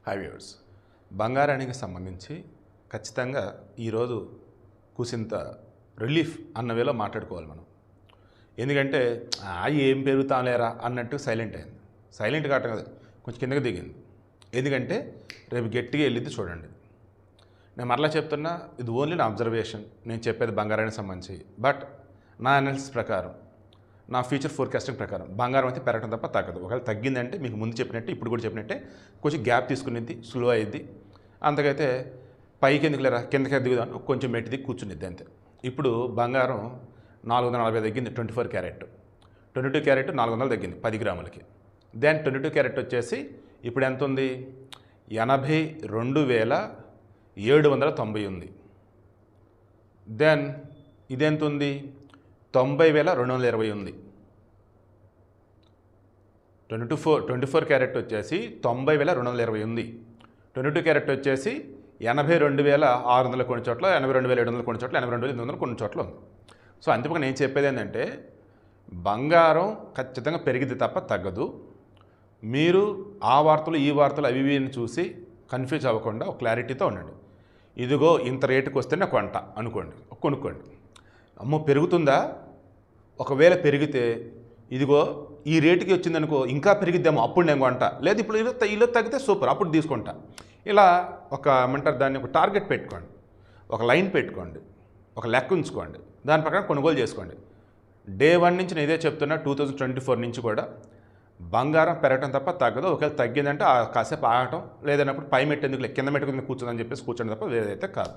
Hi viewers, బంగారానికి సంబంధించి ఖచ్చితంగా ఈరోజు కూసింత రిలీఫ్ అన్న వేలో మాట్లాడుకోవాలి మనం. ఎందుకంటే ఏం పెరుగుతాంలేరా అన్నట్టు సైలెంట్ అయింది. సైలెంట్ కావటం కదా, కొంచెం కిందకి దిగింది. ఎందుకంటే రేపు గట్టిగా వెళ్ళింది చూడండి. నేను మరలా చెప్తున్నా, ఇది ఓన్లీ నా అబ్జర్వేషన్, నేను చెప్పేది బంగారానికి సంబంధించి. బట్ నా అనాలిసిస్ ప్రకారం, నా ఫ్యూచర్ ఫోర్కాస్టింగ్ ప్రకారం బంగారం అయితే పెరగడం తప్ప తగ్గదు. ఒకవేళ తగ్గిందంటే మీకు ముందు చెప్పినట్టే, ఇప్పుడు కూడా చెప్పినట్టే కొంచెం గ్యాప్ తీసుకునేది, స్లో అయ్యిద్ది. అంతకైతే పైకి ఎందుకు లేరా, కిందకి దిగుదాను, కొంచెం మెట్టి దిగి కూర్చునిద్ది అంతే. ఇప్పుడు బంగారం 440 తగ్గింది, 24 క్యారెట్. 22 క్యారెట్ 400 తగ్గింది 10 గ్రాములకి. దెన్ 22 క్యారెట్ వచ్చేసి ఇప్పుడు ఎంత ఉంది, 82,790 ఉంది. దెన్ ఇదెంత ఉంది, 90,220 ఉంది. 24 క్యారెట్ వచ్చేసి 90,220 ఉంది. 22 క్యారెట్ వచ్చేసి 82,600 కొన్ని చోట్ల, 82,700 కొన్ని చోట్ల, 82,800 కొన్ని చోట్ల ఉంది. సో అందుకే నేను చెప్పేది ఏంటంటే, బంగారం ఖచ్చితంగా పెరిగిద్ది తప్ప తగ్గదు. మీరు ఆ వార్తలు ఈ వార్తలు అవి ఇవి చూసి కన్ఫ్యూజ్ అవ్వకుండా ఒక క్లారిటీతో ఉండండి. ఇదిగో ఇంత రేటుకి వస్తేనే కొంట అనుకోండి, కొనుక్కోండి. అమ్మో పెరుగుతుందా, ఒకవేళ పెరిగితే ఇదిగో ఈ రేటుకి వచ్చిందనుకో, ఇంకా పెరిగిద్దామో అప్పుడు నేను కొంట, లేదు ఇప్పుడు ఇలా తగ్గితే సూపర్ అప్పుడు తీసుకుంటా. ఇలా ఏమంటారు దాన్ని, ఒక టార్గెట్ పెట్టుకోండి, ఒక లైన్ పెట్టుకోండి, ఒక లెక్క ఉంచుకోండి, దాని ప్రకారం కొనుగోలు చేసుకోండి. డే 1 నుంచి నేను ఇదే చెప్తున్నా, 2024 నుంచి కూడా బంగారం పెరగటం తప్ప తగ్గదు. ఒకవేళ తగ్గిందంటే కాసేపు ఆగటం, లేదన్నప్పుడు పై మెట్టు ఎందుకు కింద మెట్టు కింద కూర్చుందని చెప్పేసి కూర్చోండి తప్ప వేరేదైతే కాదు.